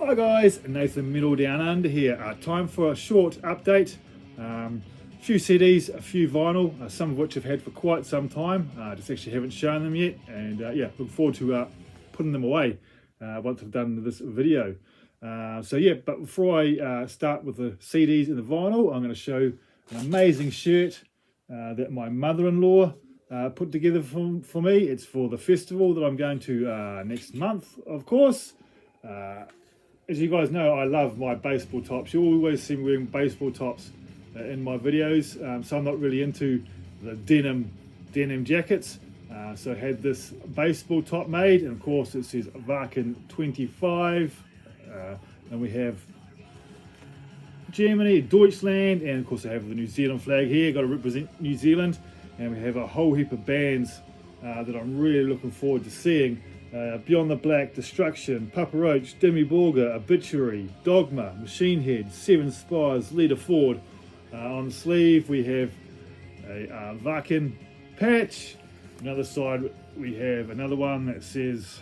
Hi guys, Nathan Middle Down Under here. Time for a short update. A few CDs, a few vinyl, some of which I've had for quite some time. Just actually haven't shown them yet, and yeah, look forward to putting them away once I've done this video. But before I start with the CDs and the vinyl, I'm going to show an amazing shirt that my mother-in-law put together for me. It's for the festival that I'm going to next month, of course. As you guys know, I love my baseball tops. You always see me wearing baseball tops in my videos, so I'm not really into the denim jackets. So I had this baseball top made, and of course it says Wacken 25, and we have Germany, Deutschland, and of course I have the New Zealand flag here. Got to represent New Zealand, and we have a whole heap of bands that I'm really looking forward to seeing. Beyond the Black, Destruction, Papa Roach, Demi Borgir, Obituary, Dogma, Machine Head, Seven Spires, Leader Ford. On the sleeve we have a Wacken patch. Another side we have another one that says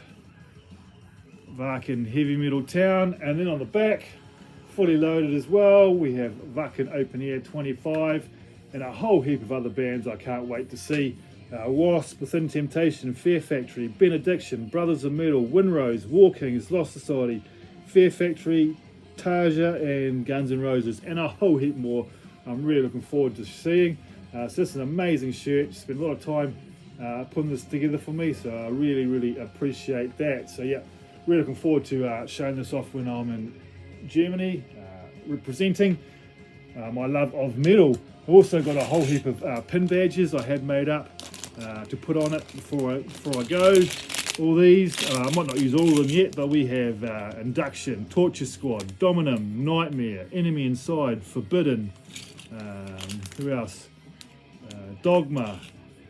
Wacken Heavy Metal Town, and then on the back, fully loaded as well, we have Wacken Open Air 25 and a whole heap of other bands I can't wait to see. Wasp, Within Temptation, Fear Factory, Benediction, Brothers of Metal, Winrose, War Kings, Lost Society, Fear Factory, Tarja, and Guns N' Roses, and a whole heap more I'm really looking forward to seeing. So this is an amazing shirt. Spent a lot of time putting this together for me, so I really appreciate that. So yeah, really looking forward to showing this off when I'm in Germany, representing my love of metal. I've also got a whole heap of pin badges I had made up to put on it before I go. All these, I might not use all of them yet, but we have Induction, Torture Squad, Dominum, Nightmare, Enemy Inside, Forbidden, who else? Dogma,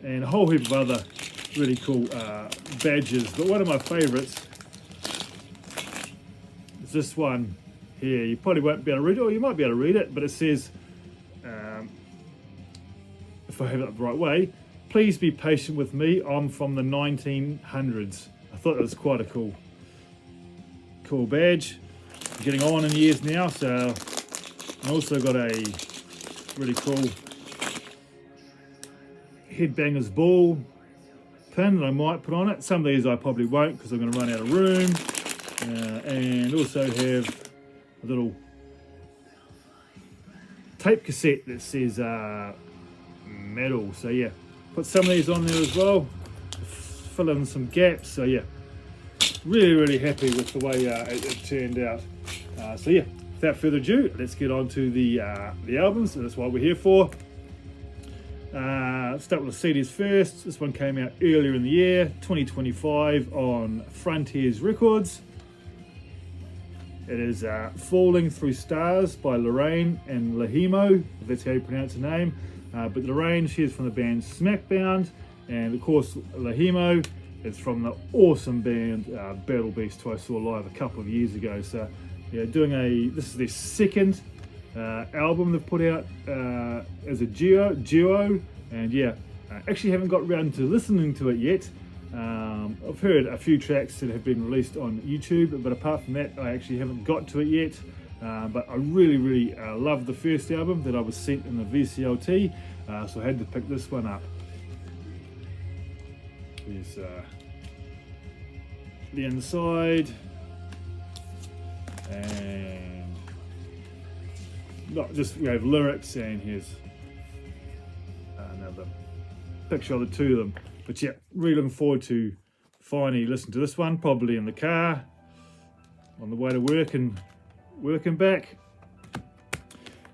and a whole heap of other really cool badges. But one of my favourites is this one here. You probably won't be able to read it, or you might be able to read it, but it says, if I have it the right way, "Please be patient with me, I'm from the 1900s." I thought that was quite a cool badge. I'm getting on in years now, so I also got a really cool Headbangers Ball pin that I might put on it. Some of these I probably won't because I'm going to run out of room. And also have a little tape cassette that says metal. So yeah, put some of these on there as well, fill in some gaps. So yeah, really happy with the way it turned out. So yeah, without further ado, let's get on to the albums, and that's what we're here for. Start with the CDs first. This one came out earlier in the year, 2025, on Frontiers Records. It is Falling Through Stars by Lorraine and Lahimo, if that's how you pronounce her name. But Lorraine, she is from the band Smackbound, and of course Lahimo is from the awesome band Battle Beast, who I saw live a couple of years ago. So yeah, this is their second album they've put out as a duo, and yeah, actually haven't got around to listening to it yet. I've heard a few tracks that have been released on YouTube, but apart from that, I actually haven't got to it yet. But I really love the first album that I was sent in the VCLT, so I had to pick this one up. Here's the inside, and not just we have lyrics, and here's another picture of the two of them. But yeah, really looking forward to finally listening to this one, probably in the car on the way to work and back.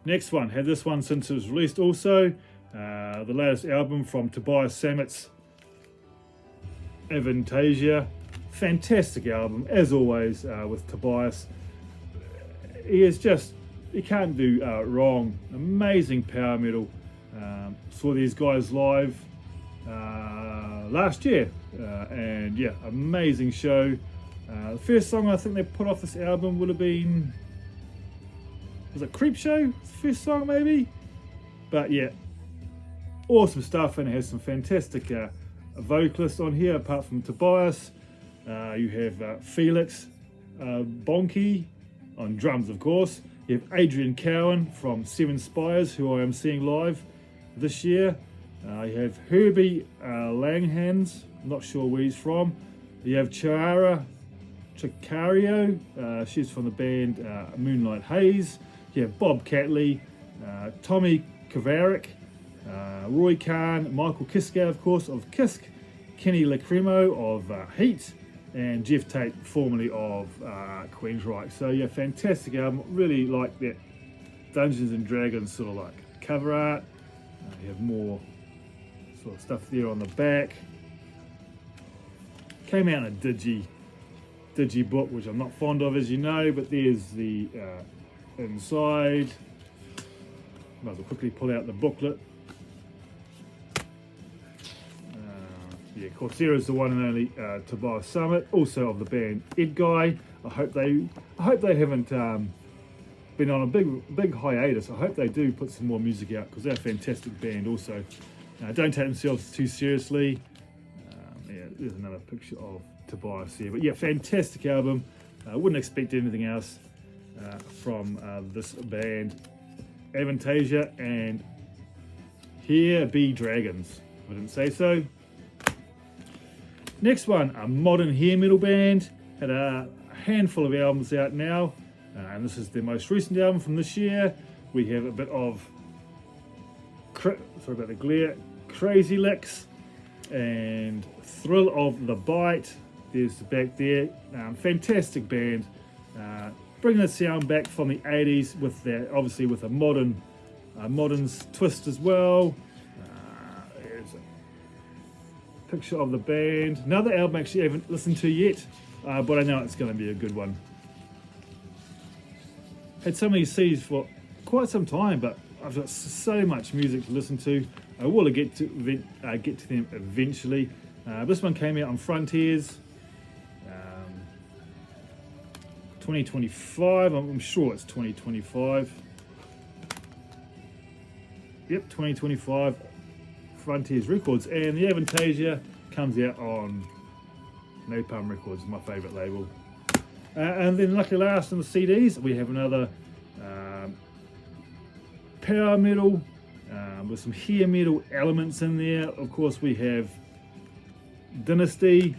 Next one, had this one since it was released also. The latest album from Tobias Sammet's Avantasia. Fantastic album, as always, with Tobias. He can't do wrong. Amazing power metal. Saw these guys live last year, and yeah, amazing show. The first song I think they put off this album would have been, was it Creep Show? The first song maybe? But yeah, awesome stuff, and it has some fantastic vocalists on here apart from Tobias. You have Felix Bonke, on drums, of course. You have Adrian Cowan from Seven Spires, who I am seeing live this year. You have Herbie Langhans, not sure where he's from. You have Chiara Chicario, she's from the band Moonlight Haze. You have Bob Catley, Tommy Kavarik, Roy Khan, Michael Kiske, of course, of Kisk, Kenny Lacrimo of Heat, and Jeff Tate, formerly of Queensryche. So yeah, fantastic album. Really like that Dungeons and Dragons sort of like cover art. You have more sort of stuff there on the back. Came out in a digi book, which I'm not fond of, as you know, but there's the inside. Might as well quickly pull out the booklet. Yeah, Corsair is the one and only Tobias Summit, also of the band Edguy. I hope they haven't been on a big hiatus. I hope they do put some more music out, because they're a fantastic band also. Don't take themselves too seriously. Yeah, there's another picture of Tobias here. But yeah, fantastic album. I wouldn't expect anything else from this band. Avantasia, and Here Be Dragons. I didn't say so. Next one, a modern hair metal band. Had a handful of albums out now, and this is their most recent album from this year. We have a bit of, sorry about the glare, Crazy Licks and Thrill of the Bite. There's the back there. Fantastic band, bringing the sound back from the 80s with their, obviously with a modern twist as well. There's a picture of the band. Another album actually I haven't listened to yet, but I know it's going to be a good one. Had so many CDs for quite some time, but I've got so much music to listen to. I will get to them eventually. This one came out on Frontiers 2025. I'm sure it's 2025. Yep, 2025 Frontiers Records, and the Avantasia comes out on Napalm Records, my favourite label. And then lucky last on the CDs, we have another power metal with some hair metal elements in there. Of course, we have Dynasty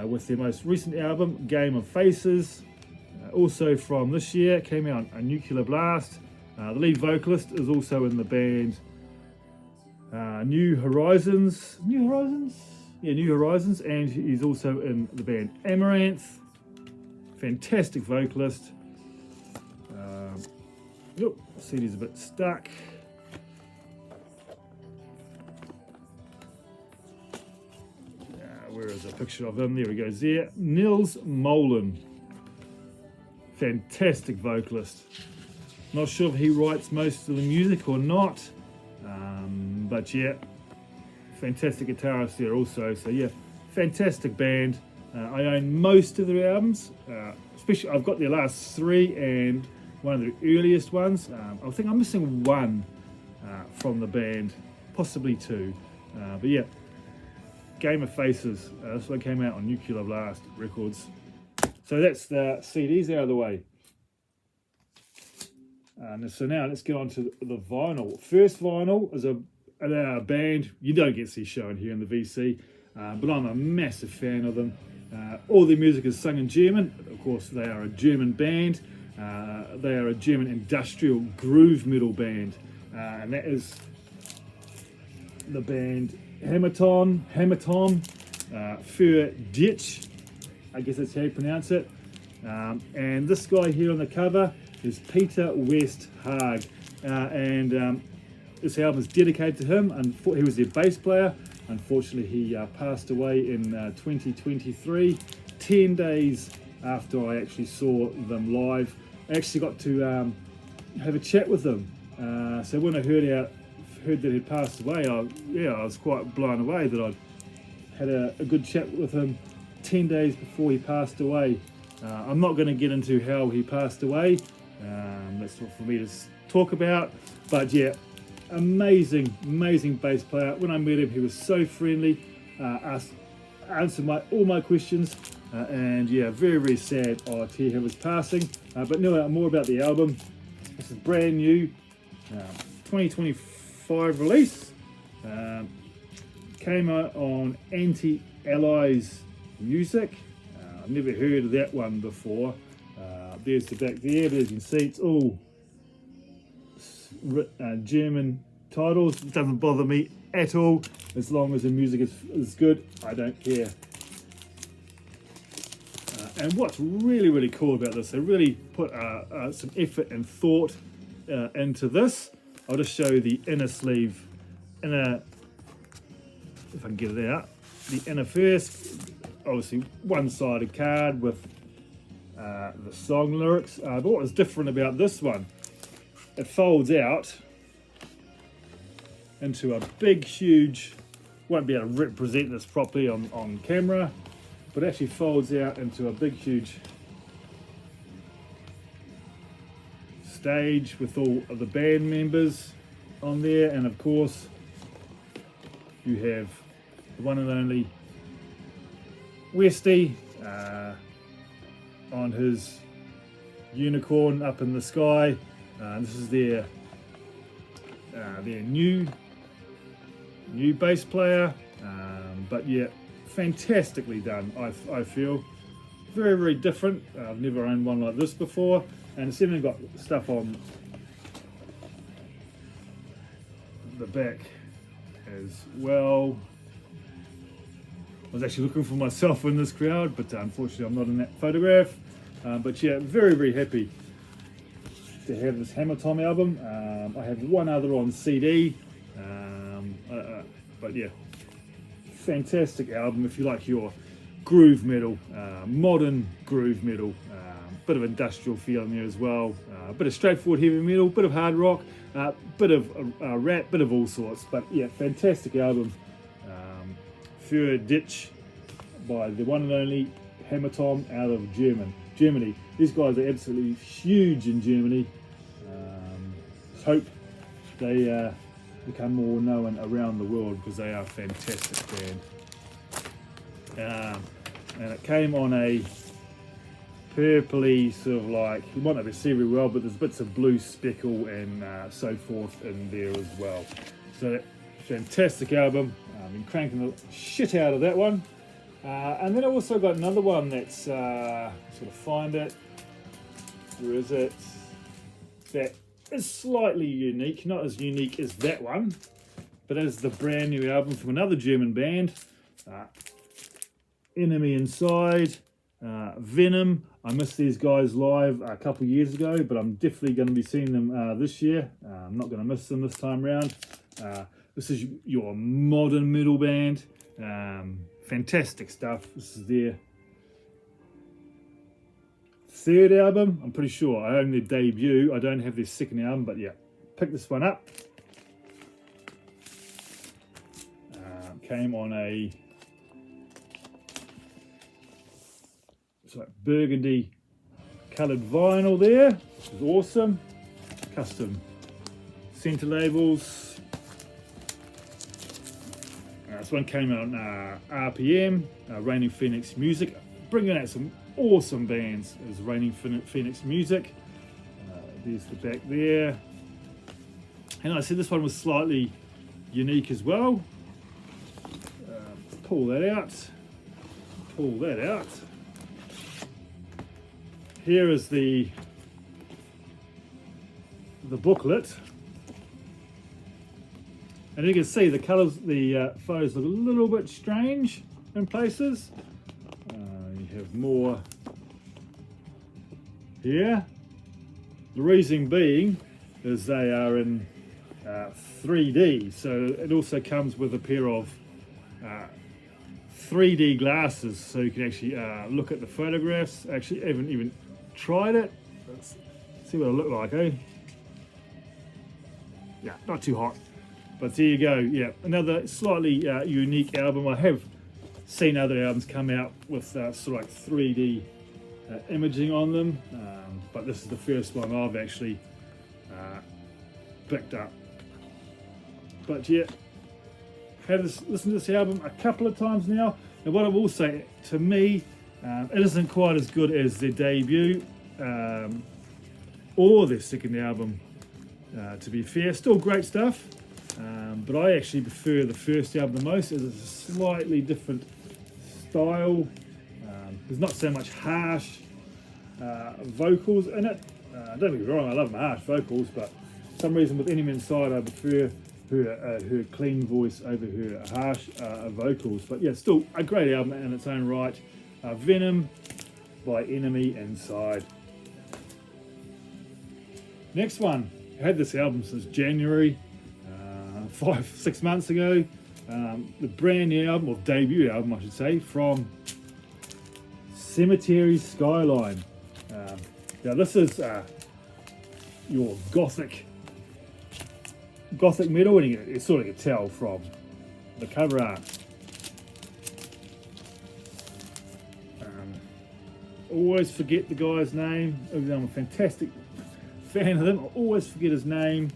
with their most recent album, Game of Faces. Also from this year, came out on Nuclear Blast. The lead vocalist is also in the band New Horizons. New Horizons, and he's also in the band Amaranth. Fantastic vocalist. CD's a bit stuck. Where is a picture of him? There he goes there. Nils Molen. Fantastic vocalist. Not sure if he writes most of the music or not, but yeah, fantastic guitarist there also. So yeah, fantastic band. I own most of their albums, especially I've got their last three and one of their earliest ones. I think I'm missing one from the band, possibly two, but yeah, Game of Faces. This one came out on Nuclear Blast Records. So that's the CDs out of the way. So now let's get on to the vinyl. First vinyl is a band you don't get to see shown here in the VC, but I'm a massive fan of them. All their music is sung in German. Of course, they are a German band. They are a German industrial groove metal band, and that is the band Hämatom für dich. I guess that's how you pronounce it. And this guy here on the cover is Peter West Haag, and this album is dedicated to him. He was their bass player. Unfortunately, he passed away in 2023, 10 days after I actually saw them live. I actually got to have a chat with them. So when I heard that he'd passed away, I was quite blown away that I'd had a good chat with him 10 days before he passed away. I'm not going to get into how he passed away. That's not for me to talk about. But yeah, amazing bass player. When I met him, he was so friendly. Answered all my questions. And yeah, very, very sad to hear him was passing. But no, more about the album. This is brand new, 2025 release. Came out on Anti-Allies Music. I've never heard of that one before. There's the back there, but as you can see, it's all German titles. It doesn't bother me at all. As long as the music is good, I don't care. And what's really, really cool about this, they really put some effort and thought into this. I'll just show you the inner sleeve, if I can get it out. The inner first, obviously one-sided card with the song lyrics. But what was different about this one, it folds out into a big, huge, won't be able to represent this properly on camera, but actually folds out into a big, huge stage with all of the band members on there. And of course, you have the one and only Westy on his unicorn up in the sky. This is their new bass player, but yeah, fantastically done. I feel very, very different. I've never owned one like this before, and it's even got stuff on the back as well. I was actually looking for myself in this crowd, but unfortunately I'm not in that photograph. But yeah, very, very happy to have this Hammer Time album. I have one other on CD, but yeah, fantastic album if you like your groove metal, modern groove metal, bit of industrial feel in there as well, bit of straightforward heavy metal, bit of hard rock, bit of rap, bit of all sorts. But yeah, fantastic album. Für Dich by the one and only Hammer Time out of Germany. These guys are absolutely huge in Germany. Hope they become more known around the world because they are a fantastic band. And it came on a purpley sort of like, you might not be see very well, but there's bits of blue speckle and so forth in there as well. So fantastic album. I've been cranking the shit out of that one. And then I also got another one that's sort of find it. Where is it? That is slightly unique, not as unique as that one, but as the brand new album from another German band, Enemy Inside, Venom. I missed these guys live a couple of years ago, but I'm definitely going to be seeing them this year. I'm not going to miss them this time round. This is your modern metal band. Fantastic stuff. This is their third album. I'm pretty sure. I own their debut. I don't have their second album, but yeah, pick this one up. Came on a burgundy coloured vinyl there, which is awesome. Custom center labels. This one came out on RPM, Raining Phoenix Music, bringing out some awesome bands as Raining Phoenix Music. There's the back there. And I said this one was slightly unique as well. Pull that out. Pull that out. Here is the booklet. And you can see the colours, the photos look a little bit strange in places. You have more here. The reason being is they are in 3D, so it also comes with a pair of 3D glasses, so you can actually look at the photographs. Actually, I haven't even tried it. Let's see what it look like, eh? Yeah, not too hot. But there you go. Yeah, another slightly unique album. I have seen other albums come out with sort of like 3D imaging on them, but this is the first one I've actually picked up. But yeah, had listened to this album a couple of times now. And what I will say, to me, It isn't quite as good as their debut or their second album, to be fair. Still great stuff, but I actually prefer the first album the most. It's a slightly different style. There's not so much harsh vocals in it. Don't get me wrong, I love my harsh vocals, but for some reason with Enemy Inside I prefer her clean voice over her harsh vocals. But yeah, still a great album in its own right. Venom by Enemy Inside. Next one, I had this album since January, 5-6 months ago. The brand new album, or debut album I should say, from Cemetery Skyline. Now this is your gothic metal, and you sort of can tell from the cover art. Always forget the guy's name, even though I'm a fantastic fan of them. I always forget his name.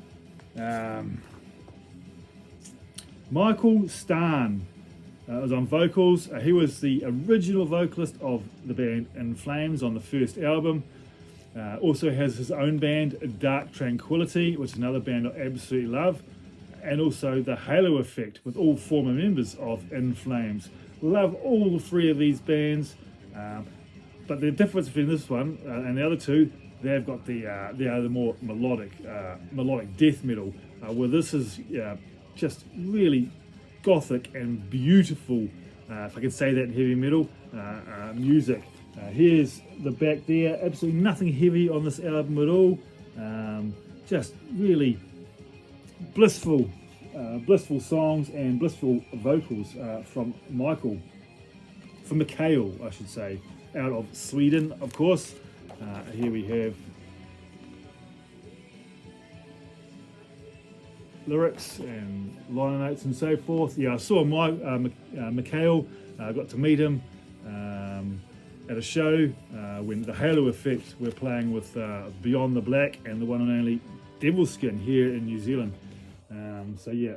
Michael Starn was on vocals. He was the original vocalist of the band In Flames on the first album. Also has his own band, Dark Tranquillity, which is another band I absolutely love, and also the Halo Effect with all former members of In Flames. Love all three of these bands, but the difference between this one and the other two, they've got the more melodic death metal, where this is just really gothic and beautiful, if I can say that in heavy metal music. Here's the back there, absolutely nothing heavy on this album at all, just really blissful songs and blissful vocals from Mikael, I should say, out of Sweden, of course. Here we have lyrics and liner notes and so forth. Yeah, I saw Mikael, I got to meet him at a show when the Halo Effect were playing with Beyond the Black and the one and only Devilskin here in New Zealand. So yeah,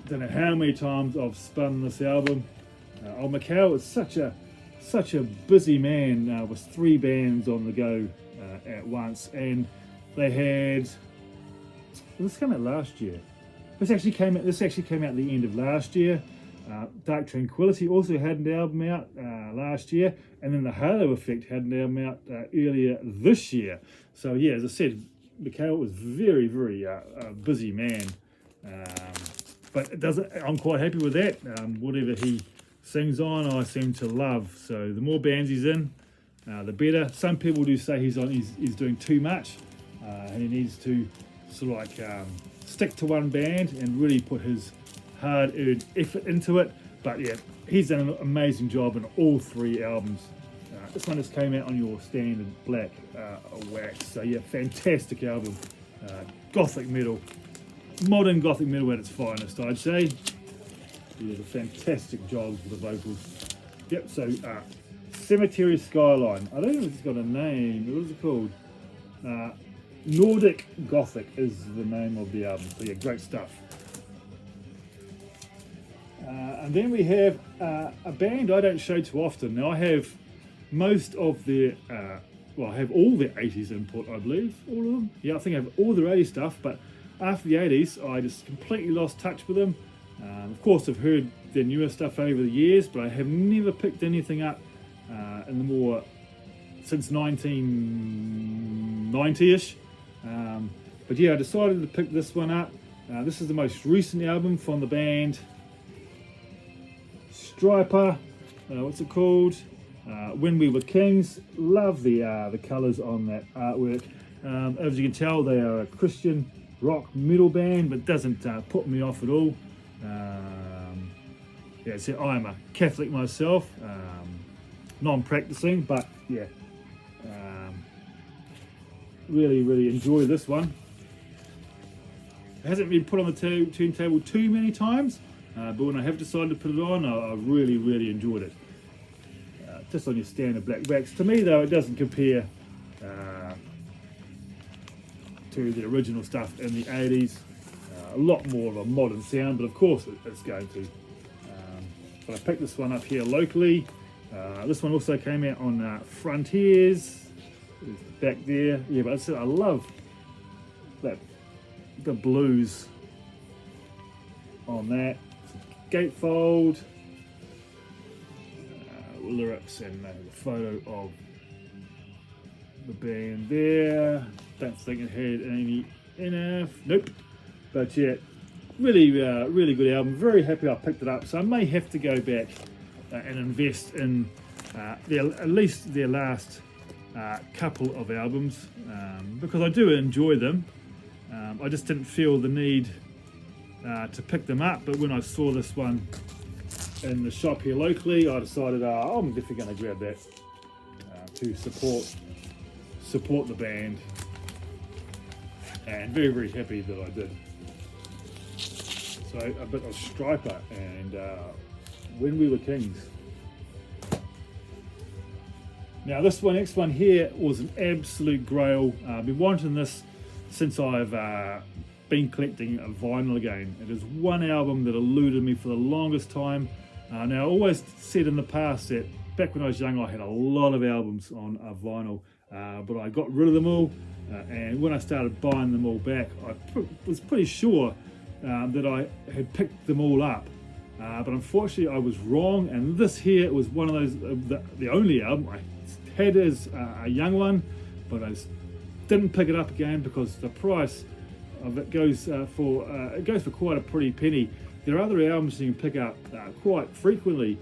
don't know how many times I've spun this album. Mikael is such a busy man with 3 bands on the go at once, and they had, this came out last year. This actually came out at the end of last year. Dark Tranquillity also had an album out last year, and then the Halo Effect had an album out earlier this year. So yeah, as I said, Mikael was very busy man, but it doesn't. I'm quite happy with that. Whatever he sings on, I seem to love. So the more bands he's in, the better. Some people do say he's doing too much, and he needs to sort of like stick to one band and really put his hard-earned effort into it. But yeah, he's done an amazing job in all 3 albums. This one just came out on your standard black wax. So yeah, fantastic album. Gothic metal, modern gothic metal at its finest, I'd say. He did a fantastic job with the vocals. Yep, so Cemetery Skyline. I don't know if it's got a name. What is it called? Nordic Gothic is the name of the album. So yeah, great stuff. And then we have a band I don't show too often. Now I have most of their, I have all their 80s input, I believe, all of them. Yeah, I think I have all their 80s stuff, but after the 80s, I just completely lost touch with them. Of course, I've heard their newer stuff over the years, but I have never picked anything up in the more, since 1990-ish. But yeah, I decided to pick this one up. This is the most recent album from the band Striper. What's it called? When We Were Kings. Love the colours on that artwork. As you can tell, they are a Christian rock metal band, but it doesn't put me off at all. Yeah, so I'm a Catholic myself, non-practicing, but yeah, really enjoy this one. It hasn't been put on the turntable too many times, but when I have decided to put it on, I really enjoyed it. Just on your standard black wax. To me though, it doesn't compare to the original stuff in the 80s. A lot more of a modern sound, but of course it's going to. But I picked this one up here locally This one also came out on Frontiers. There's the back there. Yeah, but I love that, the blues on that. Gatefold. Lyrics and the photo of the band there. Don't think it had any NF. Nope. But yeah, really good album. Very happy I picked it up. So I may have to go back and invest in at least their last couple of albums, because I do enjoy them. I just didn't feel the need to pick them up, but when I saw this one in the shop here locally, I decided I'm definitely going to grab that to support the band, and very happy that I did. So a bit of Striper and When We Were Kings. Now this next one here was an absolute grail. I've been wanting this since I've been collecting a vinyl again. It is one album that eluded me for the longest time. Now I always said in the past that back when I was young I had a lot of albums on vinyl, but I got rid of them all, and when I started buying them all back, I was pretty sure that I had picked them all up. But unfortunately I was wrong, and this here was one of those, the only album I had as a young one, but I just didn't pick it up again because the price of it goes for quite a pretty penny. There are other albums you can pick up quite frequently,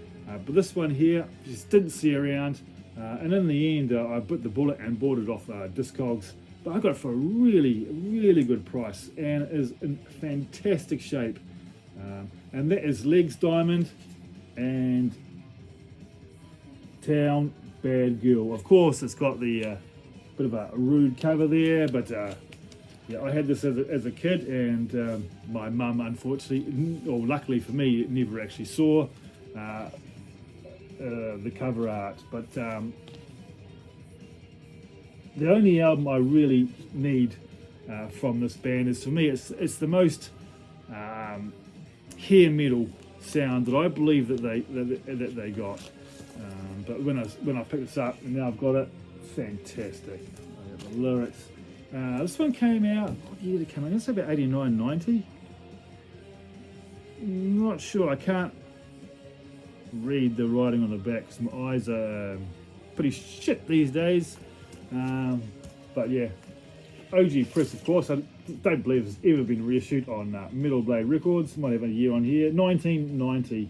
but this one here just didn't see around, and in the end I bit the bullet and bought it off Discogs. But I got it for a really good price, and it is in fantastic shape. And that is Legs Diamond and Town Bad Girl. Of course, it's got the bit of a rude cover there, but yeah, I had this as a kid, and my mum, unfortunately, or luckily for me, never actually saw the cover art. But the only album I really need from this band is, for me, it's the most hair metal sound that I believe that they got. But when I picked this up and now I've got it, fantastic. I got the lyrics. This one came out, what year did it come out? It's about 89, 90. Not sure, I can't read the writing on the back because my eyes are pretty shit these days. But yeah, OG press, of course. I don't believe it's ever been reissued on Metal Blade Records. Might have a year on here, 1990.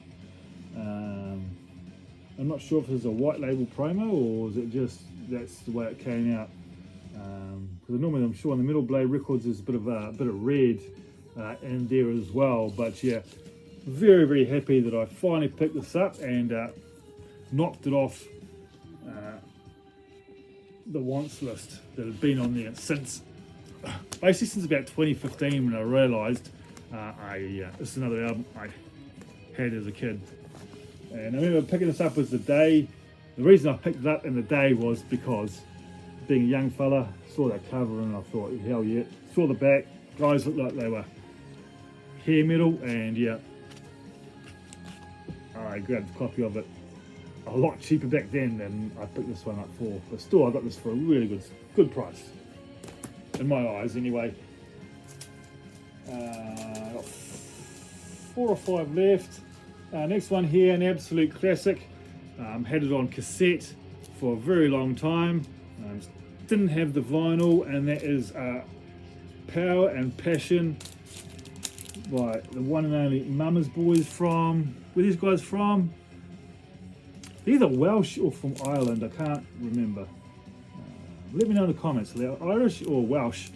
I'm not sure if this is a white label promo or is it just that's the way it came out. Because normally I'm sure on the Metal Blade Records there's a bit of red in there as well. But yeah, very happy that I finally picked this up and knocked it off the wants list that had been on there since about 2015, when I realised this is another album I had as a kid. And I remember picking this up as the day. The reason I picked it up in the day was because, being a young fella, saw that cover and I thought, hell yeah. Saw the back, guys looked like they were hair metal, and yeah, I grabbed a copy of it a lot cheaper back then than I picked this one up for. But still, I got this for a really good price, in my eyes anyway. Got 4 or 5 left. Next one here, an absolute classic. Had it on cassette for a very long time. Didn't have the vinyl, and that is Power and Passion by the one and only Mama's Boys from, where are these guys from? They're either Welsh or from Ireland, I can't remember. Let me know in the comments, they're Irish or Welsh.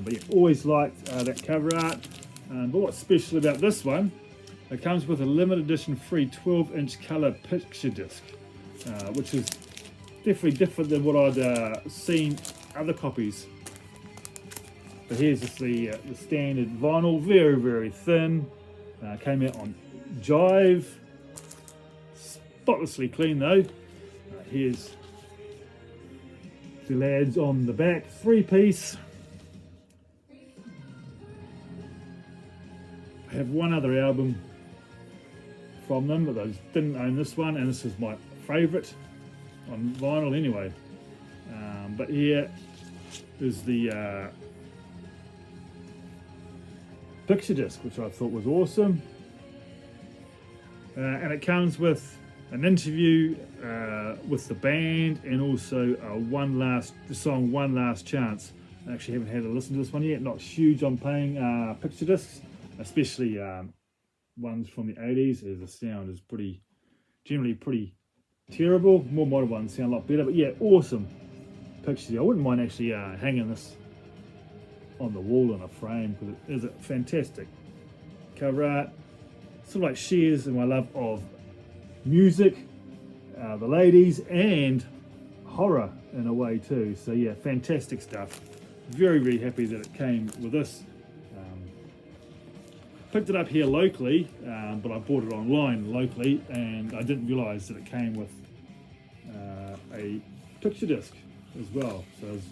But yeah, always liked that cover art. But what's special about this one, it comes with a limited edition free 12-inch colour picture disc, which is definitely different than what I'd seen other copies. But here's just the standard vinyl, very thin. Came out on Jive, spotlessly clean though. Here's the lads on the back, 3-piece. I have one other album from them, but I didn't own this one, and this is my favourite on vinyl anyway. But here is the picture disc, which I thought was awesome. And it comes with an interview with the band, and also the song One Last Chance. I actually haven't had a listen to this one yet. Not huge on playing picture discs, especially ones from the 80s, as the sound is generally pretty terrible. More modern ones sound a lot better, but yeah, awesome picture. I wouldn't mind actually hanging this on the wall in a frame, because it is a fantastic cover art. Sort of like shares in my love of music, the ladies, and horror in a way too. So yeah, fantastic stuff. Very, very happy that it came with this. Picked it up here locally, but I bought it online locally, and I didn't realise that it came with a picture disc as well. So I was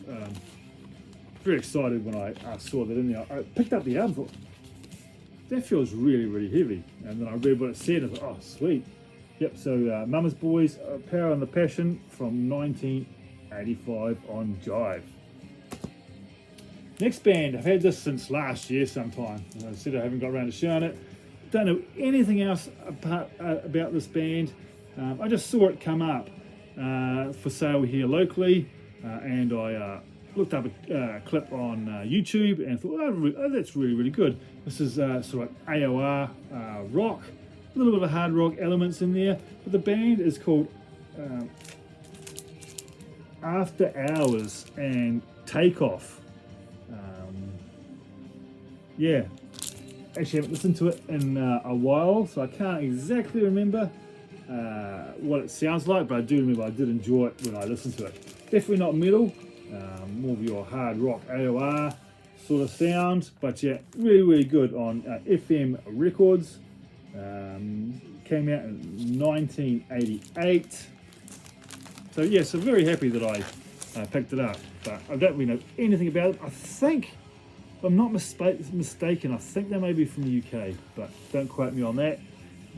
very excited when I saw that in there. I picked up the album, thought, that feels really, really heavy. And then I read what it said, and I thought, oh, sweet. Yep, so Mama's Boys, Power and the Passion from 1985 on Jive. Next band, I've had this since last year sometime. As I said, I haven't got around to showing it. Don't know anything else about this band. I just saw it come up for sale here locally, and I looked up a clip on YouTube and thought, oh, that's really, really good. This is sort of AOR rock, a little bit of hard rock elements in there, but the band is called After Hours and Takeoff. Yeah, actually haven't listened to it in a while, so I can't exactly remember what it sounds like, but I do remember I did enjoy it when I listened to it. Definitely not metal, more of your hard rock AOR sort of sound, but yeah, really, really good on FM Records. Came out in 1988. So yeah, so very happy that I picked it up, but I don't really know anything about it. I think, if I'm not mistaken, I think they may be from the UK, but don't quote me on that.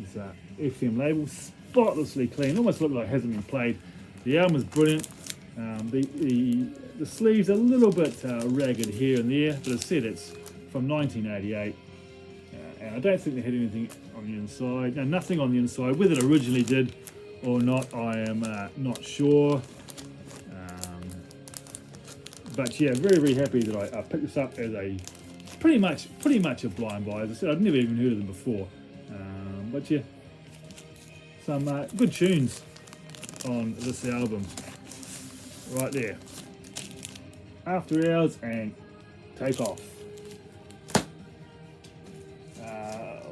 It's a FM label, spotlessly clean, almost looks like it hasn't been played. The album is brilliant. The sleeves are a little bit ragged here and there, but as I said, it's from 1988. And I don't think they had anything on the inside. No, nothing on the inside. Whether it originally did or not, I am not sure. But yeah, very, very happy that I picked this up as a pretty much a blind buy. As I said, I'd never even heard of them before. But yeah, some good tunes on this album. Right there. After Hours and Takeoff.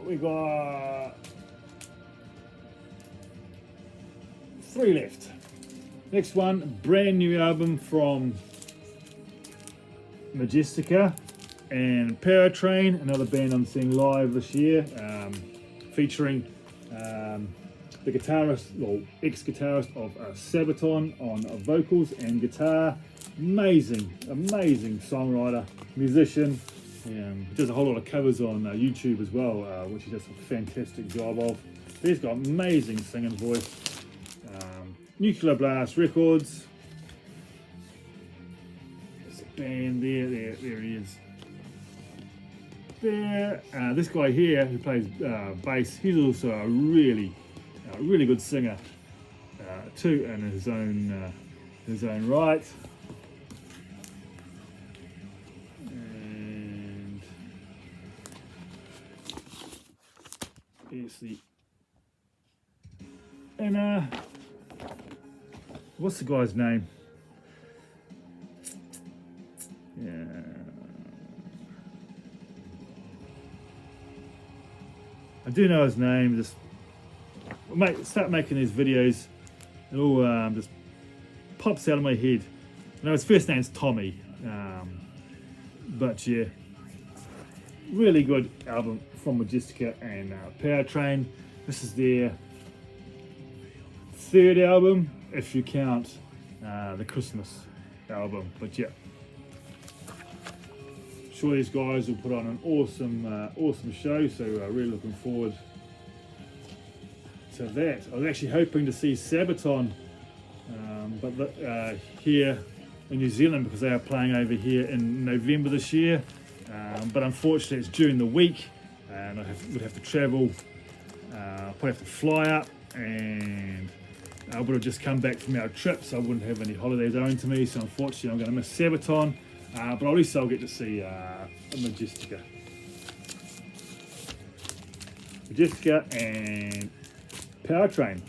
We got 3 left. Next one, brand new album from Majestica and Power Train, another band I'm seeing live this year, featuring the guitarist, or ex-guitarist of Sabaton on vocals and guitar. Amazing songwriter, musician. He does a whole lot of covers on YouTube as well, which he does a fantastic job of. He's got amazing singing voice. Nuclear Blast Records. There's a band there he is. There, this guy here who plays bass, he's also a really good singer too, in his own right. And here's the what's the guy's name? Yeah. I do know his name. Just start making these videos, it all just pops out of my head. I know his first name's Tommy, but yeah, really good album from Majestica and Power Train. This is their 3rd album, if you count the Christmas album. But yeah, sure these guys will put on an awesome show, so really looking forward to that. I was actually hoping to see Sabaton, but here in New Zealand, because they are playing over here in November this year. But unfortunately, it's during the week, and I would have to travel. Probably have to fly up, and I would have just come back from our trip, so I wouldn't have any holidays owing to me. So unfortunately, I'm going to miss Sabaton, but at least I'll get to see Majestica and Powertrain.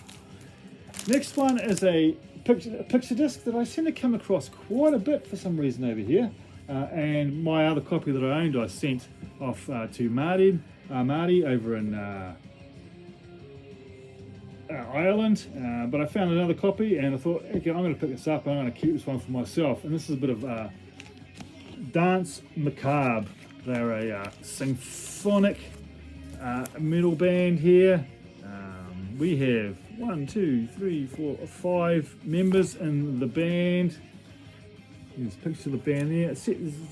Next one is a picture disc that I seem to come across quite a bit for some reason over here, and my other copy that I owned I sent off to Marty over in Ireland, but I found another copy and I thought, okay, I'm going to pick this up and I'm going to keep this one for myself. And this is a bit of Danse Macabre. They're a symphonic metal band here. We have 1, 2, 3, 4, 5 members in the band. There's a picture of the band there.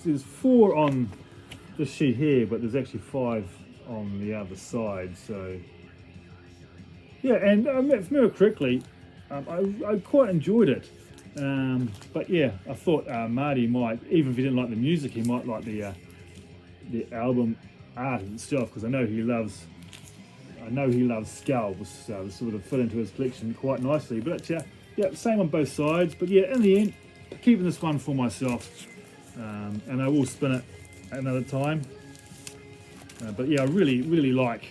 There's 4 on this sheet here, but there's actually 5 on the other side. So yeah, and if I remember correctly, I quite enjoyed it. But yeah, I thought Marty might, even if he didn't like the music, he might like the album art itself, because I know he loves skulls, so this sort of fit into his collection quite nicely. But yeah, same on both sides. But yeah, in the end, keeping this one for myself, and I will spin it another time. But yeah, I really like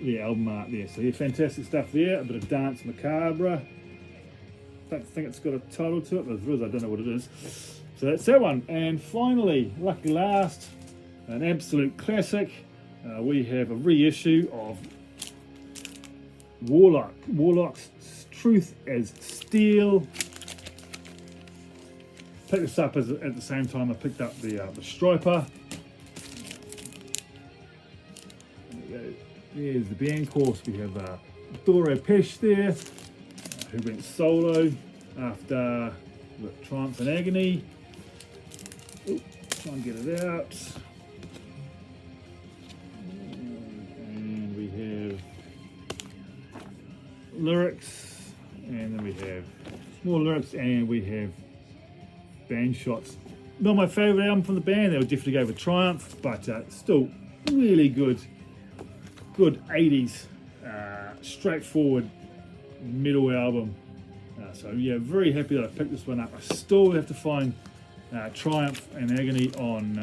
the album art there. So yeah, fantastic stuff there. A bit of Danse Macabre. Don't think it's got a title to it, but if it is, I don't know what it is. So that's that one. And finally, lucky last, an absolute classic. We have a reissue of Warlock's Truth as Steel. Picked this up at the same time I picked up the Striper. There's the band course. We have Doro Pesh there, who went solo after Triumph and Agony. Ooh, try and get it out. And we have lyrics, and then we have more lyrics, and we have band shots. Not my favourite album from the band. They would definitely go with Triumph, but still really good 80s straightforward metal album. So yeah, very happy that I picked this one up. I still have to find Triumph and Agony on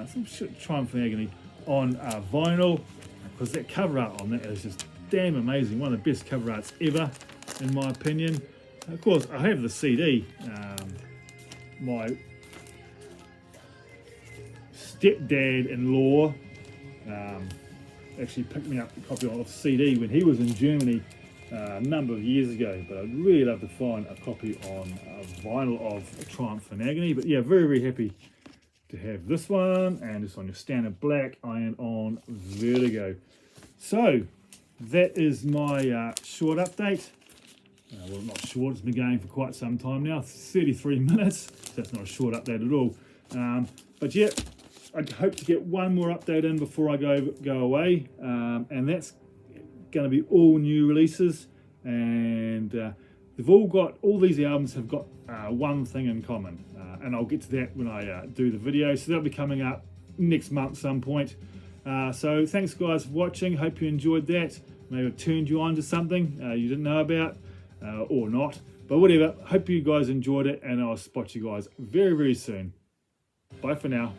vinyl, because that cover art on that is just damn amazing. One of the best cover arts ever, in my opinion. Of course, I have the CD. My stepdad-in-law actually picked me up a copy of CD when he was in Germany a number of years ago, but I'd really love to find a copy on vinyl of Triumph and Agony. But yeah, very happy to have this one, and this on your standard black iron-on Vertigo. So that is my short update. Well, not short, it's been going for quite some time now, 33 minutes. That's not a short update at all. But yeah, I hope to get one more update in before I go away, and that's going to be all new releases. And all these albums have got one thing in common, and I'll get to that when I do the video. So that'll be coming up next month some point. So thanks guys for watching. Hope you enjoyed that. Maybe it turned you on to something you didn't know about, or not, but whatever. Hope you guys enjoyed it, and I'll spot you guys very soon. Bye for now.